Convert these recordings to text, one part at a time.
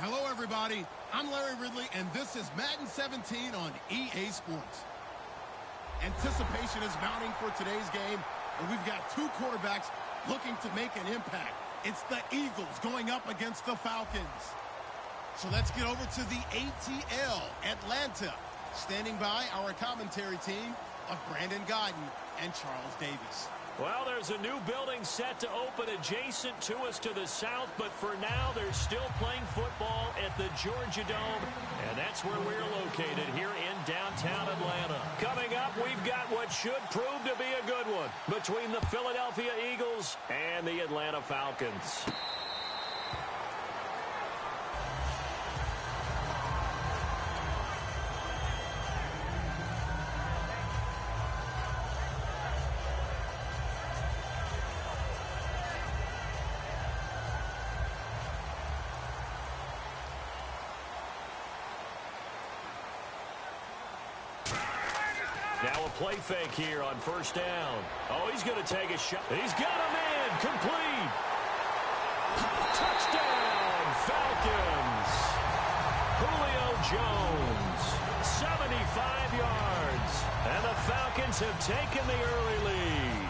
Hello, everybody. I'm Larry Ridley, and this is Madden 17 on EA Sports. Anticipation is mounting for today's game, and we've got two quarterbacks looking to make an impact. It's the Eagles going up against the Falcons. So let's get over to the ATL, Atlanta. Standing by our commentary team of Brandon Godden and Charles Davis. Well, there's a new building set to open adjacent to us to the south, but for now, they're still playing football at the Georgia Dome, and that's where we're located here in downtown Atlanta. Coming up, we've got what should prove to be a good one between the Philadelphia Eagles and the Atlanta Falcons. Now a play fake here on first down. Oh, he's going to take a shot. He's got a man. Complete. Touchdown, Falcons. Julio Jones, 75 yards. And the Falcons have taken the early lead.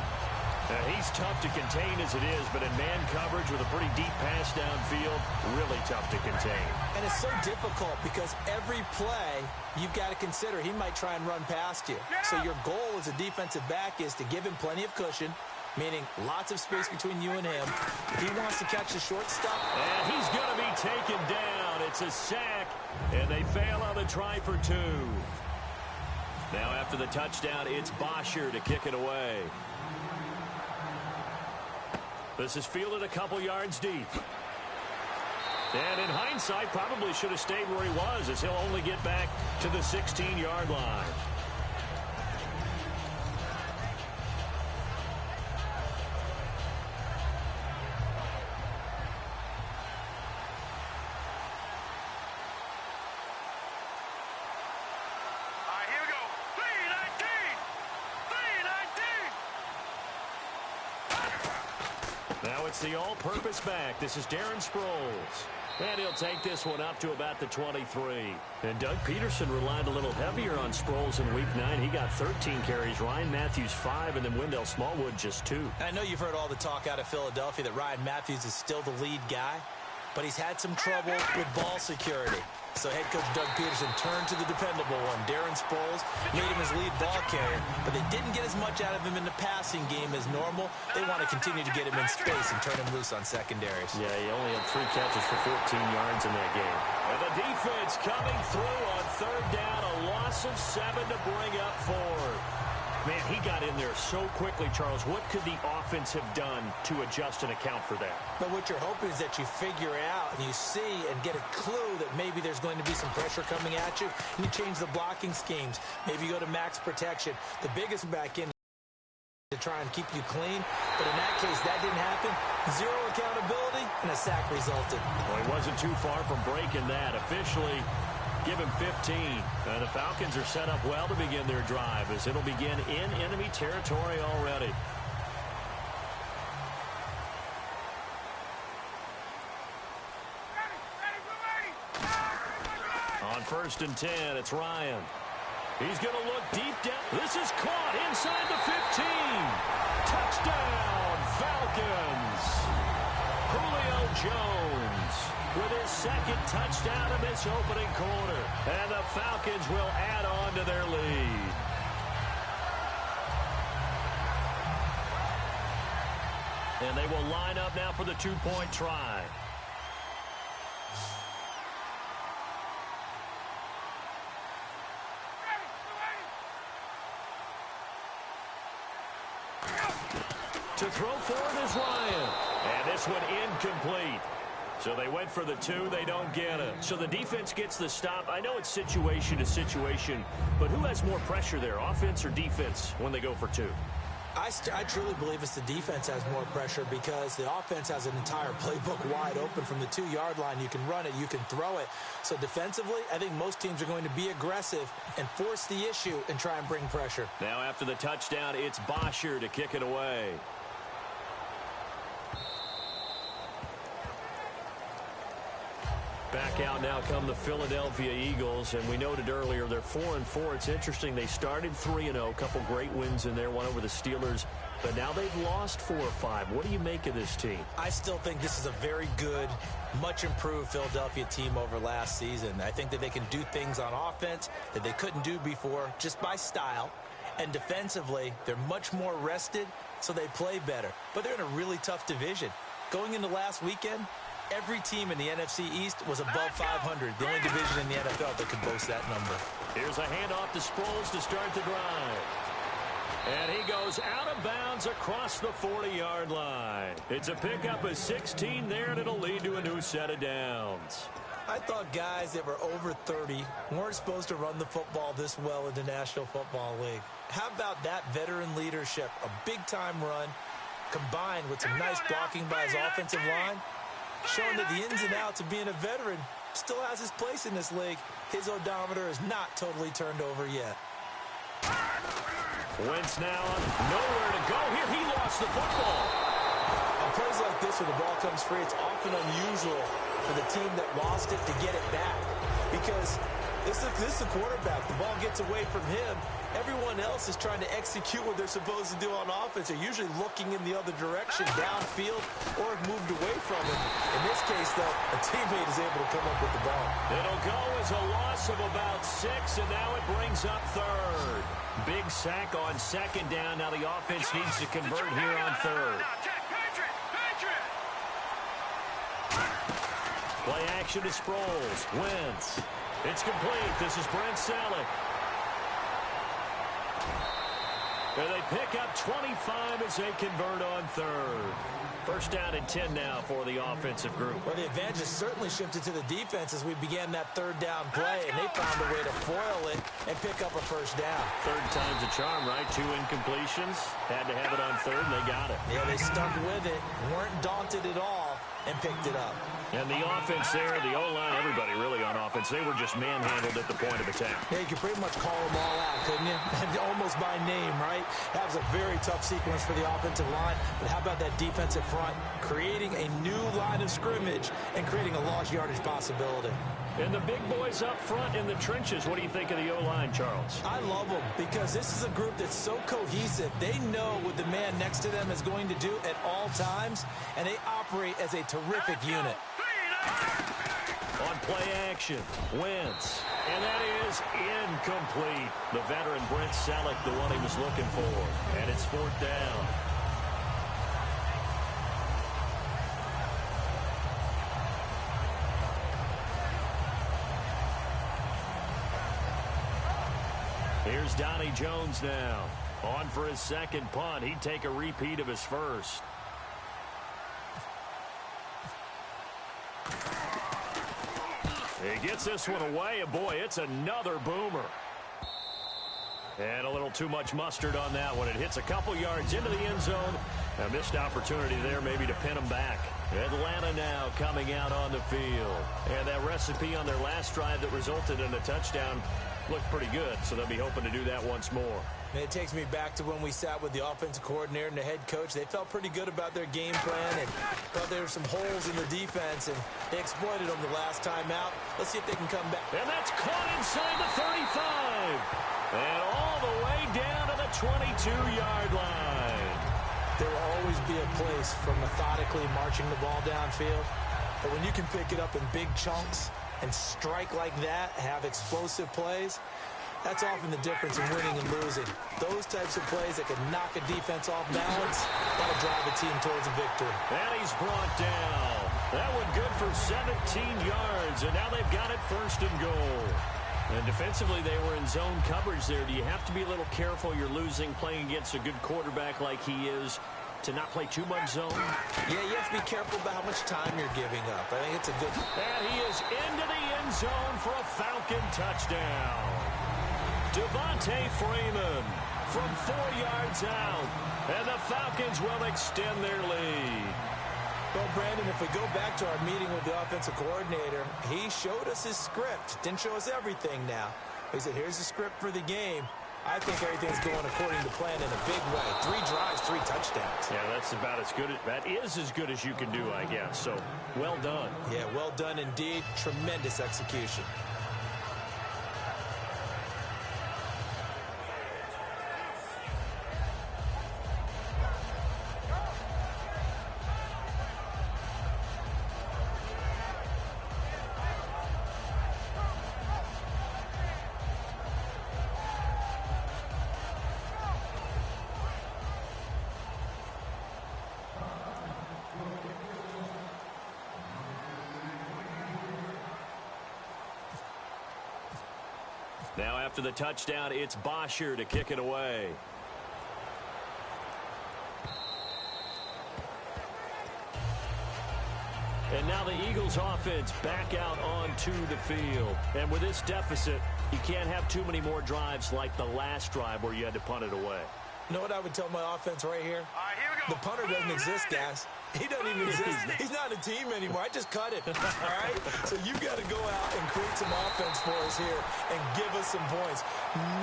He's tough to contain as it is, but in man coverage with a pretty deep pass downfield, really tough to contain. And it's so difficult because every play you've got to consider he might try and run past you. So your goal as a defensive back is to give him plenty of cushion, meaning lots of space between you and him. If he wants to catch the short stuff. And he's going to be taken down. It's a sack, and they fail on the try for two. Now after the touchdown, it's Bosher to kick it away. This is fielded a couple yards deep. And in hindsight, probably should have stayed where he was, as he'll only get back to the 16-yard line. Now it's the all-purpose back. This is Darren Sproles. And he'll take this one up to about the 23. And Doug Peterson relied a little heavier on Sproles in Week 9. He got 13 carries. Ryan Matthews 5, and then Wendell Smallwood just 2. I know you've heard all the talk out of Philadelphia that Ryan Matthews is still the lead guy, but he's had some trouble with ball security. So head coach Doug Peterson turned to the dependable one. Darren Sproles made him his lead ball carrier, but they didn't get as much out of him in the passing game as normal. They want to continue to get him in space and turn him loose on secondaries. Yeah, he only had 3 catches for 14 yards in that game. And the defense coming through on third down. A loss of 7 to bring up 4. Man, he got in there so quickly, Charles. What could the offense have done to adjust and account for that? But what you're hoping is that you figure out and you see and get a clue that maybe there's going to be some pressure coming at you, and you change the blocking schemes. Maybe you go to max protection. The biggest back in to try and keep you clean. But in that case, that didn't happen. 0 accountability, and a sack resulted. Well, he wasn't too far from breaking that. Officially, give him 15. The Falcons are set up well to begin their drive as it'll begin in enemy territory already. On first and 10, it's Ryan. He's going to look deep down. This is caught inside the 15. Touchdown, Falcons. Julio Jones with his second touchdown of this opening quarter. And the Falcons will add on to their lead. And they will line up now for the 2-point try. To throw forward is Ryan. And this one incomplete. So they went for the 2. They don't get it. So the defense gets the stop. I know it's situation to situation, but who has more pressure there, offense or defense, when they go for 2? I truly believe it's the defense has more pressure because the offense has an entire playbook wide open from the 2-yard line. You can run it, you can throw it. So defensively, I think most teams are going to be aggressive and force the issue and try and bring pressure. Now after the touchdown, it's Bosher to kick it away. Back out now come the Philadelphia Eagles, and we noted earlier they're 4-4. It's interesting. They started 3-0, a couple great wins in there, one over the Steelers, but now they've lost 4 or 5. What do you make of this team? I still think this is a very good, much improved Philadelphia team over last season. I think that they can do things on offense that they couldn't do before just by style, and defensively they're much more rested, so they play better. But they're in a really tough division. Going into last weekend, every team in the NFC East was above 500. The only division in the NFL that could boast that number. Here's a handoff to Sproles to start the drive. And he goes out of bounds across the 40-yard line. It's a pickup of 16 there, and it'll lead to a new set of downs. I thought guys that were over 30 weren't supposed to run the football this well in the National Football League. How about that veteran leadership? A big-time run combined with some nice blocking by his offensive line, showing that the ins and outs of being a veteran still has his place in this league. His odometer is not totally turned over yet. Wentz now nowhere to go. Here he lost the football. On plays like this where the ball comes free, it's often unusual for the team that lost it to get it back, because this is the quarterback. The ball gets away from him. Everyone else is trying to execute what they're supposed to do on offense. They're usually looking in the other direction, downfield, or have moved away from him. In this case, though, a teammate is able to come up with the ball. It'll go as a loss of about 6, and now it brings up 3rd. Big sack on 2nd down. Now the offense needs to convert here on 3rd. Play action to Sproles. Wentz. It's complete. This is Brent Selleck. And they pick up 25 as they convert on 3rd. First down and 10 now for the offensive group. Well, the advantage has certainly shifted to the defense as we began that 3rd down play, and they found a way to foil it and pick up a first down. 3rd time's a charm, right? 2 incompletions. Had to have it on 3rd, and they got it. Yeah, they stuck with it, weren't daunted at all, and picked it up. And the offense there, the O-line, everybody really on offense, they were just manhandled at the point of attack. Yeah, you could pretty much call them all out, couldn't you? Almost by name, right? That was a very tough sequence for the offensive line. But how about that defensive front? Creating a new line of scrimmage and creating a lost yardage possibility. And the big boys up front in the trenches, what do you think of the O-line, Charles? I love them because this is a group that's so cohesive. They know what the man next to them is going to do at all times, and they operate as a terrific unit. On play action, Wentz. And that is incomplete. The veteran Brent Selleck, the one he was looking for. And it's 4th down. Here's Donnie Jones now. On for his 2nd punt. He'd take a repeat of his first. He gets this one away, and boy, it's another boomer. And a little too much mustard on that one. It hits a couple yards into the end zone. A missed opportunity there maybe to pin them back. Atlanta now coming out on the field. And that recipe on their last drive that resulted in a touchdown looked pretty good, so they'll be hoping to do that once more. And it takes me back to when we sat with the offensive coordinator and the head coach. They felt pretty good about their game plan and thought there were some holes in the defense, and they exploited them the last time out. Let's see if they can come back. And that's caught inside the 35. And all the way down to the 22-yard line. There will always be a place for methodically marching the ball downfield. But when you can pick it up in big chunks and strike like that, have explosive plays, that's often the difference in winning and losing. Those types of plays that can knock a defense off balance, that'll drive a team towards a victory. And he's brought down. That one good for 17 yards, and now they've got it 1st and goal. And defensively, they were in zone coverage there. Do you have to be a little careful? You're losing, playing against a good quarterback like he is, to not play too much zone? Yeah, you have to be careful about how much time you're giving up. I think it's a good... And he is into the end zone for a Falcon touchdown. Devontae Freeman from 4 yards out. And the Falcons will extend their lead. Well, Brandon, if we go back to our meeting with the offensive coordinator, he showed us his script. Didn't show us everything now. He said, here's the script for the game. I think everything's going according to plan in a big way. 3 drives, 3 touchdowns. Yeah, that's about as good. That is as good as you can do, I guess. So, well done. Yeah, well done indeed. Tremendous execution. Now after the touchdown, it's Bosher to kick it away. And now the Eagles offense back out onto the field. And with this deficit, you can't have too many more drives like the last drive where you had to punt it away. You know what I would tell my offense right here? All right, here we go. The punter doesn't exist, guys. He doesn't even exist. He's not a team anymore. I just cut it. All right? So you got to go out and create some offense for us here and give us some points.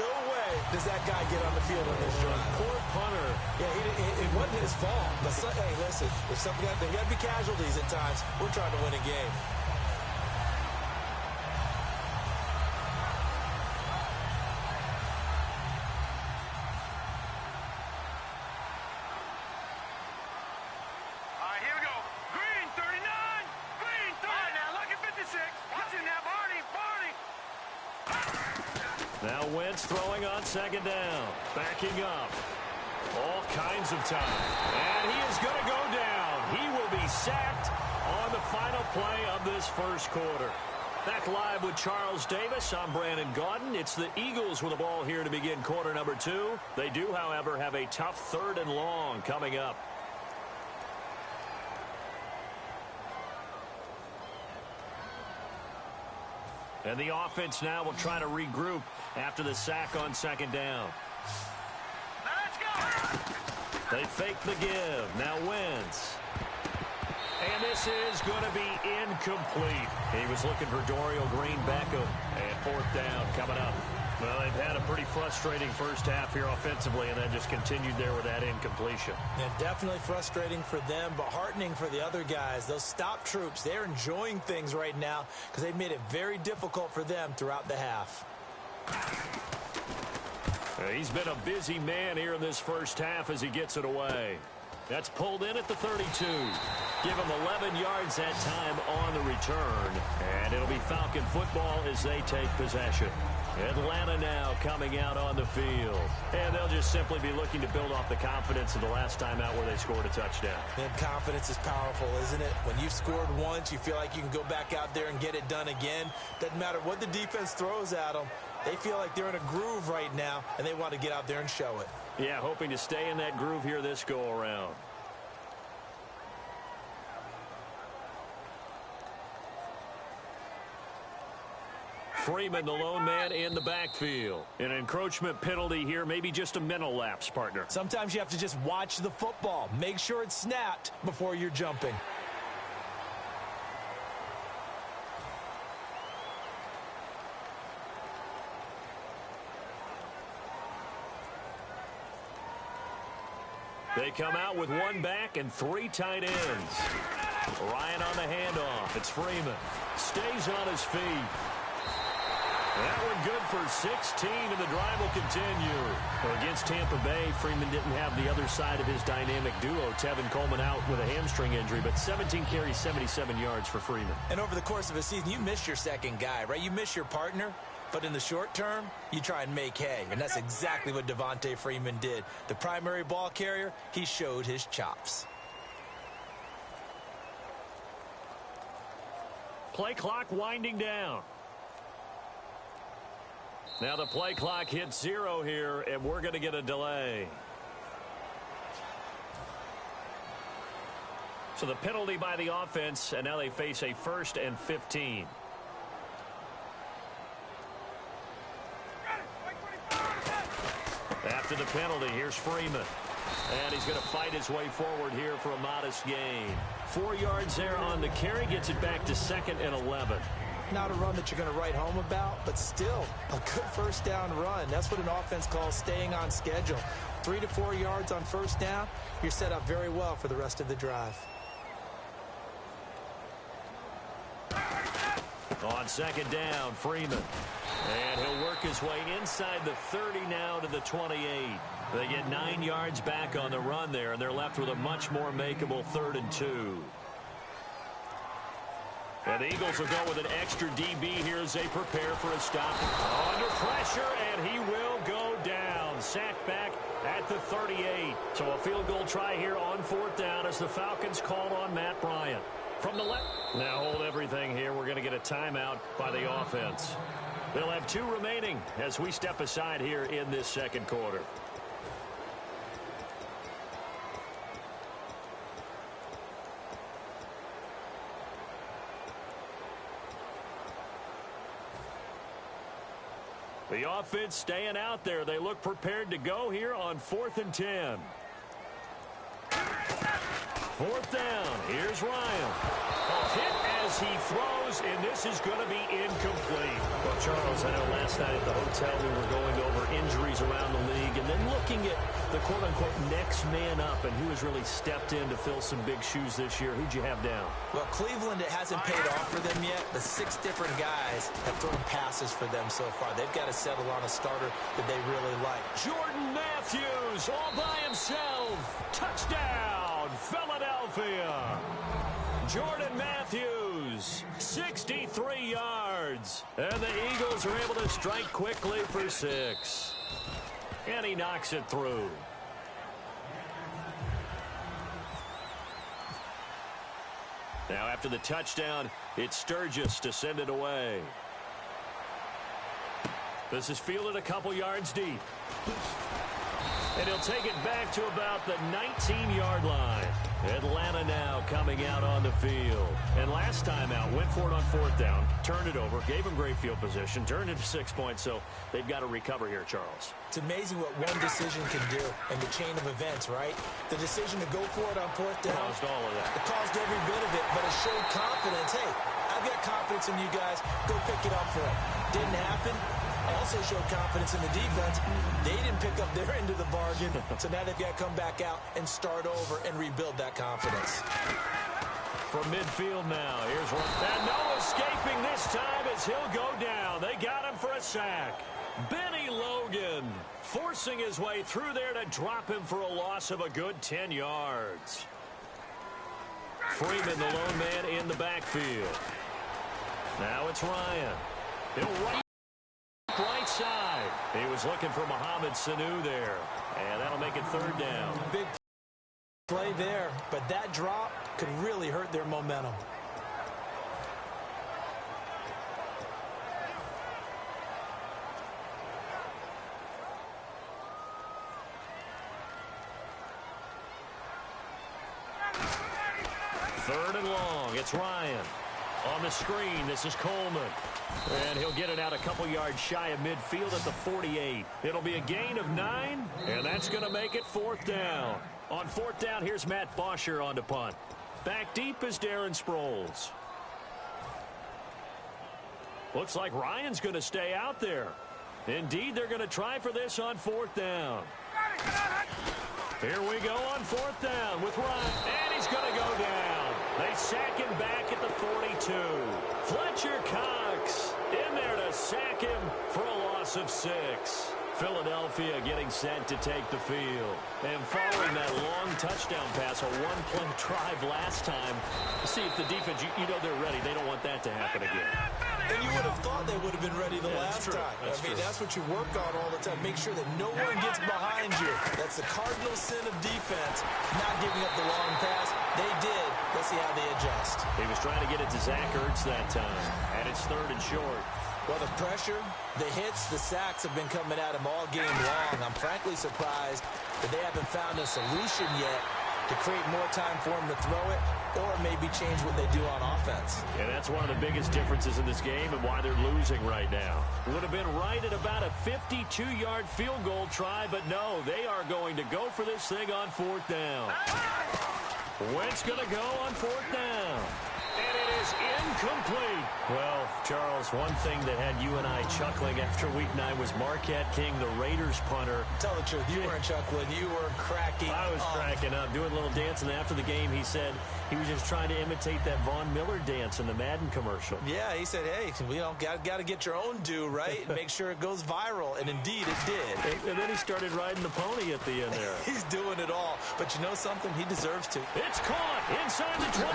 No way does that guy get on the field on this drive. Poor punter. Yeah, it wasn't his fault. But, hey, listen, if something there got to be casualties at times. We're trying to win a game. Now Wentz throwing on second down. Backing up. All kinds of time. And he is going to go down. He will be sacked on the final play of this first quarter. Back live with Charles Davis. I'm Brandon Gaudin. It's the Eagles with the ball here to begin quarter number 2. They do, however, have a tough 3rd and long coming up. And the offense now will try to regroup after the sack on second down. Let's go! They fake the give. Now Wentz. And this is going to be incomplete. He was looking for Dorial Green Beckham. And 4th down coming up. Well, they've had a pretty frustrating first half here offensively, and then just continued there with that incompletion. Yeah, definitely frustrating for them, but heartening for the other guys. Those stop troops, they're enjoying things right now because they've made it very difficult for them throughout the half. He's been a busy man here in this first half as he gets it away. That's pulled in at the 32. Give him 11 yards that time on the return. And it'll be Falcon football as they take possession. Atlanta now coming out on the field. And they'll just simply be looking to build off the confidence of the last time out where they scored a touchdown. And confidence is powerful, isn't it? When you've scored once, you feel like you can go back out there and get it done again. Doesn't matter what the defense throws at them. They feel like they're in a groove right now, and they want to get out there and show it. Yeah, hoping to stay in that groove here this go-around. Freeman, the lone man in the backfield. An encroachment penalty here, maybe just a mental lapse, partner. Sometimes you have to just watch the football. Make sure it's snapped before you're jumping. They come out with 1 back and 3 tight ends. Ryan on the handoff. It's Freeman. Stays on his feet. That one good for 16, and the drive will continue. Well, against Tampa Bay, Freeman didn't have the other side of his dynamic duo. Tevin Coleman out with a hamstring injury, but 17 carries, 77 yards for Freeman. And over the course of a season, you miss your second guy, right? You miss your partner. But in the short term, you try and make hay. And that's exactly what Devontae Freeman did. The primary ball carrier, he showed his chops. Play clock winding down. Now the play clock hits 0 here, and we're going to get a delay. So the penalty by the offense, and now they face a 1st and 15. After the penalty, here's Freeman. And he's going to fight his way forward here for a modest gain. 4 yards there on the carry, gets it back to 2nd and 11. Not a run that you're going to write home about, but still a good first down run. That's what an offense calls staying on schedule. 3 to 4 yards on first down, you're set up very well for the rest of the drive. On second down, Freeman. And he'll work his way inside the 30 now to the 28. They get 9 yards back on the run there, and they're left with a much more makeable 3rd and 2. And the Eagles will go with an extra DB here as they prepare for a stop. Under pressure, and he will go down. Sacked back at the 38. So a field goal try here on 4th down as the Falcons call on Matt Bryant. From the left. Now hold everything here. We're going to get a timeout by the offense. They'll have 2 remaining as we step aside here in this second quarter. The offense staying out there. They look prepared to go here on 4th and 10. 4th down. Here's Ryan. A hit as he throws, and this is going to be incomplete. Well, Charles, I know last night at the hotel we were going over injuries around the league and then looking at the quote-unquote next man up and who has really stepped in to fill some big shoes this year. Who'd you have down? Well, Cleveland, it hasn't paid off for them yet, but 6 different guys have thrown passes for them so far. They've got to settle on a starter that they really like. Jordan Matthews all by himself. Touchdown, Philadelphia. Jordan Matthews, 63 yards. And the Eagles are able to strike quickly for 6. And he knocks it through. Now after the touchdown, it's Sturgis to send it away. This is fielded a couple yards deep. And he'll take it back to about the 19-yard line. Atlanta now coming out on the field. And last time out, went for it on 4th down, turned it over, gave him great field position, turned it to 6 points, so they've got to recover here, Charles. It's amazing what one decision can do in the chain of events, right? The decision to go for it on 4th down. Caused all of that. It caused every bit of it, but it showed confidence. Hey, I've got confidence in you guys. Go pick it up for it. Didn't happen. Also showed confidence in the defense. They didn't pick up their end of the bargain, so now they've got to come back out and start over and rebuild that confidence. From midfield now, here's one. And no escaping this time as he'll go down. They got him for a sack. Benny Logan forcing his way through there to drop him for a loss of a good 10 yards. Freeman, the lone man in the backfield. Now it's Ryan. He'll right side. He was looking for Mohamed Sanu there. And that'll make it 3rd down. Big play there, but that drop could really hurt their momentum. Third and long. It's Ryan. On the screen, this is Coleman. And he'll get it out a couple yards shy of midfield at the 48. It'll be a gain of 9, and that's going to make it 4th down. On 4th down, here's Matt Bosher on to punt. Back deep is Darren Sproles. Looks like Ryan's going to stay out there. Indeed, they're going to try for this on 4th down. Here we go on 4th down with Ryan, and he's going to go down. They sack him back at the 42. Fletcher Cox in there to sack him for a loss of 6. Philadelphia getting set to take the field. And following that long touchdown pass, a one-play drive last time, see if the defense, you know they're ready. They don't want that to happen again. And you would have thought they would have been ready the last time. That's what you work on all the time. Make sure that no one gets behind you. That's the cardinal sin of defense, not giving up the long pass. They did. Let's see how they adjust. He was trying to get it to Zach Ertz that time, and it's 3rd and short. Well, the pressure, the hits, the sacks have been coming at him all game long. I'm frankly surprised that they haven't found a solution yet to create more time for him to throw it or maybe change what they do on offense. And that's one of the biggest differences in this game and why they're losing right now. Would have been right at about a 52-yard field goal try, but no, they are going to go for this thing on 4th down. Wentz going to go on 4th down. And it is incomplete. Well, Charles, calls. One thing that had you and I chuckling after week 9 was Marquette King, the Raiders punter. Tell the truth, you weren't chuckling. You were cracking I was cracking up, doing a little dance. And after the game, he said he was just trying to imitate that Von Miller dance in the Madden commercial. Yeah, he said, hey, got to get your own due, right? And make sure it goes viral. And indeed, it did. And then he started riding the pony at the end there. He's doing it all. But you know something? He deserves to. It's caught inside the 25.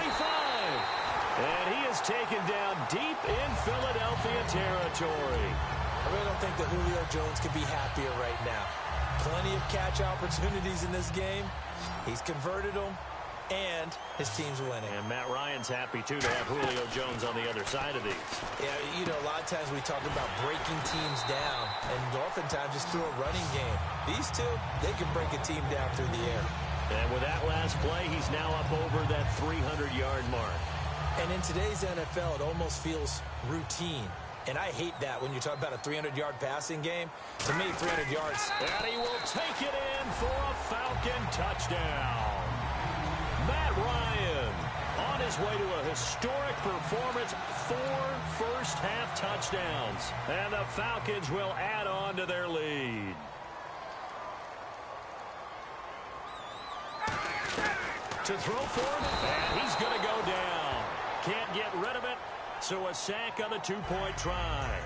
And he is taken down deep in Philadelphia territory. I really don't think that Julio Jones could be happier right now. Plenty of catch opportunities in this game. He's converted them, and his team's winning. And Matt Ryan's happy, too, to have Julio Jones on the other side of these. Yeah, you know, a lot of times we talk about breaking teams down, and oftentimes just through a running game. These two, they can break a team down through the air. And with that last play, he's now up over that 300-yard mark. And in today's NFL, it almost feels routine. And I hate that when you talk about a 300-yard passing game. To me, 300 yards. And he will take it in for a Falcon touchdown. Matt Ryan on his way to a historic performance, 4 first-half touchdowns. And the Falcons will add on to their lead. To throw for him, and he's going to go down. Can't get rid of it, so a sack on the 2-point try.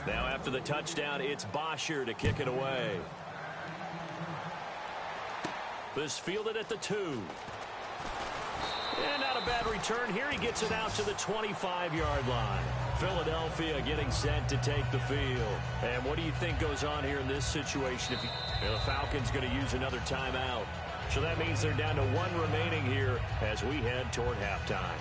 Now after the touchdown, it's Bosher to kick it away. This fielded at the 2. And not a bad return here. He gets it out to the 25-yard line. Philadelphia getting set to take the field. And what do you think goes on here in this situation? If the Falcons going to use another timeout. So that means they're down to 1 remaining here as we head toward halftime.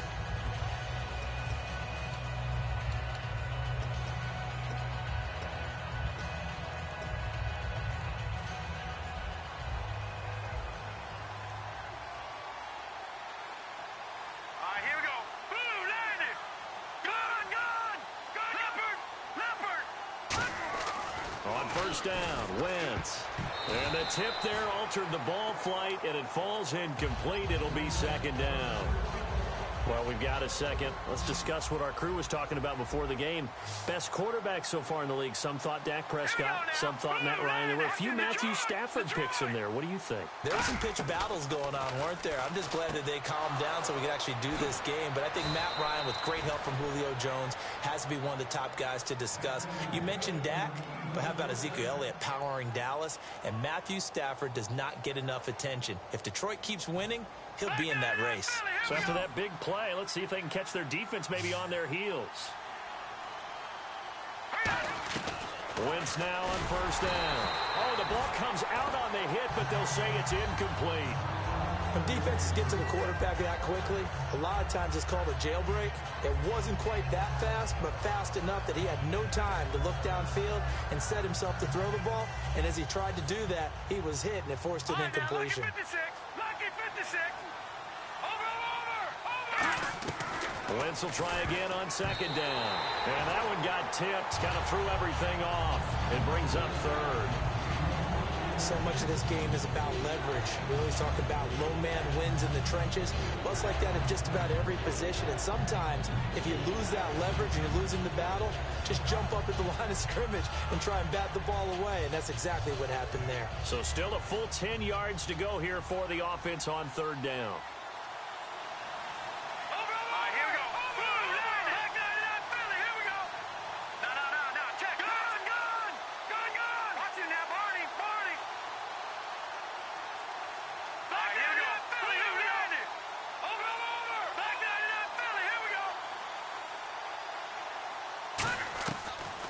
First down, Wentz. And the tip there altered the ball flight, and it falls incomplete. It'll be second down. Well, we've got a second. Let's discuss what our crew was talking about before the game. Best quarterback so far in the league. Some thought Dak Prescott. Some thought Matt Ryan. There were a few Matthew Stafford picks in there. What do you think? There were some pitch battles going on, weren't there? I'm just glad that they calmed down so we could actually do this game. But I think Matt Ryan, with great help from Julio Jones, has to be one of the top guys to discuss. You mentioned Dak, but how about Ezekiel Elliott powering Dallas? And Matthew Stafford does not get enough attention. If Detroit keeps winning, he'll be in that race. So after that big play, let's see if they can catch their defense maybe on their heels. Wentz now on first down. Oh, the ball comes out on the hit, but they'll say it's incomplete. When defenses get to the quarterback that quickly, a lot of times it's called a jailbreak. It wasn't quite that fast, but fast enough that he had no time to look downfield and set himself to throw the ball. And as he tried to do that, he was hit, and it forced an incompletion. Lucky 56. Wentz will try again on second down. And that one got tipped, kind of threw everything off. It brings up third. So much of this game is about leverage. We always talk about low man wins in the trenches. Well, it's like that in just about every position. And sometimes, if you lose that leverage and you're losing the battle, just jump up at the line of scrimmage and try and bat the ball away. And that's exactly what happened there. So still a full 10 yards to go here for the offense on third down.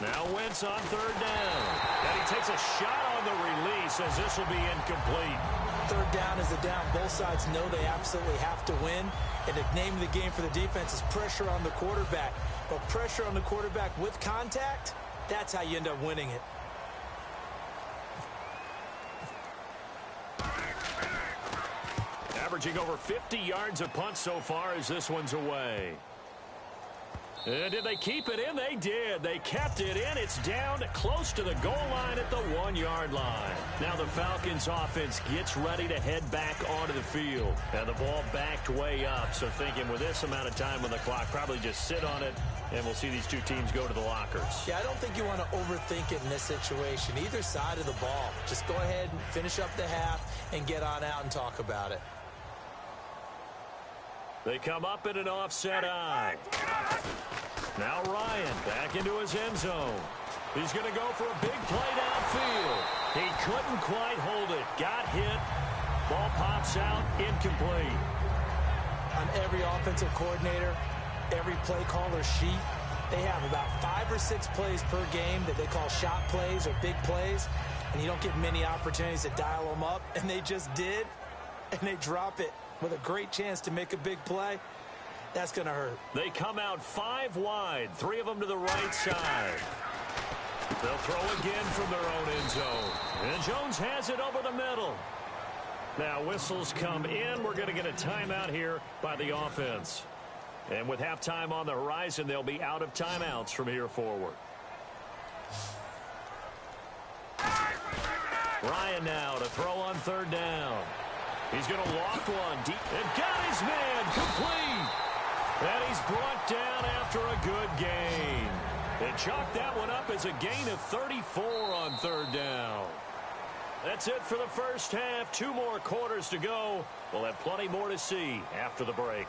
Now Wentz on third down. And he takes a shot on the release as this will be incomplete. Third down is a down. Both sides know they absolutely have to win. And the name of the game for the defense is pressure on the quarterback. But pressure on the quarterback with contact, that's how you end up winning it. Averaging over 50 yards a punt so far as this one's away. Did they keep it in? They did. They kept it in. It's down close to the goal line at the 1-yard line. Now the Falcons offense gets ready to head back onto the field. And the ball backed way up. So thinking with this amount of time on the clock, probably just sit on it, and we'll see these two teams go to the lockers. Yeah, I don't think you want to overthink it in this situation. Either side of the ball. Just go ahead and finish up the half and get on out and talk about it. They come up in an offset eye. Now Ryan back into his end zone. He's going to go for a big play downfield. He couldn't quite hold it. Got hit. Ball pops out. Incomplete. On every offensive coordinator, every play caller sheet, they have about 5 or 6 plays per game that they call shot plays or big plays, and you don't get many opportunities to dial them up, and they just did, and they drop it with a great chance to make a big play. That's going to hurt. They come out 5 wide, 3 of them to the right side. They'll throw again from their own end zone. And Jones has it over the middle. Now whistles come in. We're going to get a timeout here by the offense. And with halftime on the horizon, they'll be out of timeouts from here forward. Ryan now to throw on 3rd down. He's going to loft one deep and got his man complete. And he's brought down after a good gain. They chalked that one up as a gain of 34 on 3rd down. That's it for the first half. 2 more quarters to go. We'll have plenty more to see after the break.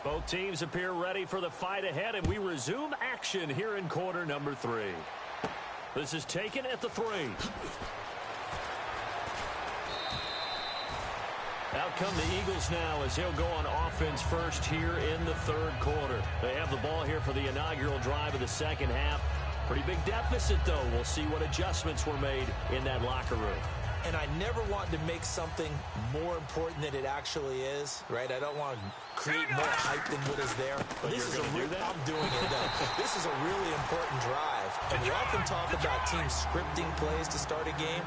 Both teams appear ready for the fight ahead, and we resume action here in quarter number 3. This is taken at the 3. Out come the Eagles now as they'll go on offense first here in the 3rd quarter. They have the ball here for the inaugural drive of the second half. Pretty big deficit, though. We'll see what adjustments were made in that locker room. And I never want to make something more important than it actually is, right? I don't want to create more hype than what is there. But this is I'm doing it, though. This is a really important drive. And we often talk about teams scripting plays to start a game.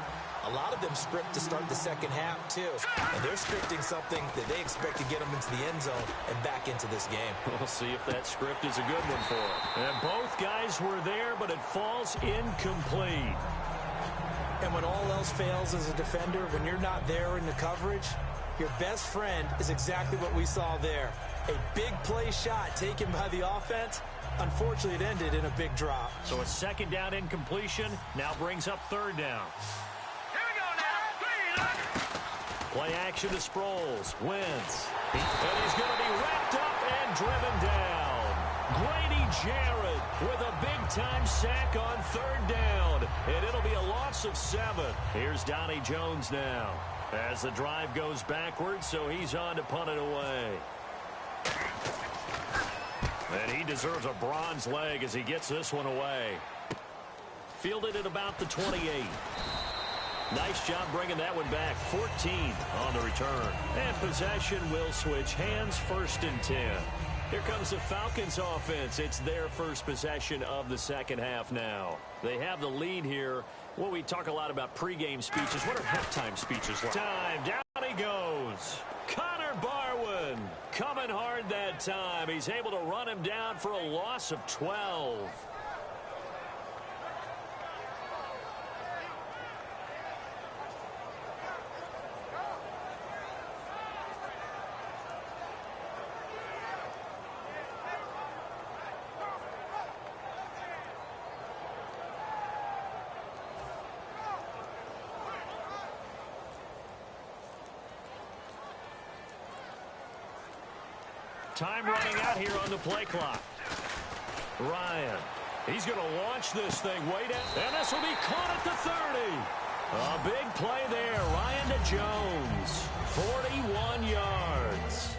A lot of them script to start the second half, too. And they're scripting something that they expect to get them into the end zone and back into this game. We'll see if that script is a good one for them. And both guys were there, but it falls incomplete. And when all else fails as a defender, when you're not there in the coverage, your best friend is exactly what we saw there. A big play shot taken by the offense. Unfortunately, it ended in a big drop. So a 2nd down incompletion now brings up 3rd down. Here we go now. 3, Play action to Sproles. Wins. And he's going to be wrapped up and driven down. Grady Jarrett with a big-time sack on 3rd down. And it'll be a loss of 7. Here's Donnie Jones now as the drive goes backwards, so he's on to punt it away. And he deserves a bronze leg as he gets this one away. Fielded at about the 28. Nice job bringing that one back. 14 on the return. And possession will switch hands, 1st and 10. Here comes the Falcons offense. It's their first possession of the second half now. They have the lead here. Well, we talk a lot about pregame speeches. What are halftime speeches like? Time, down he goes. Connor Barwin coming hard that time. He's able to run him down for a loss of 12. Time running out here on the play clock. Ryan. He's going to launch this thing way down. And this will be caught at the 30. A big play there. Ryan to Jones. 41 yards.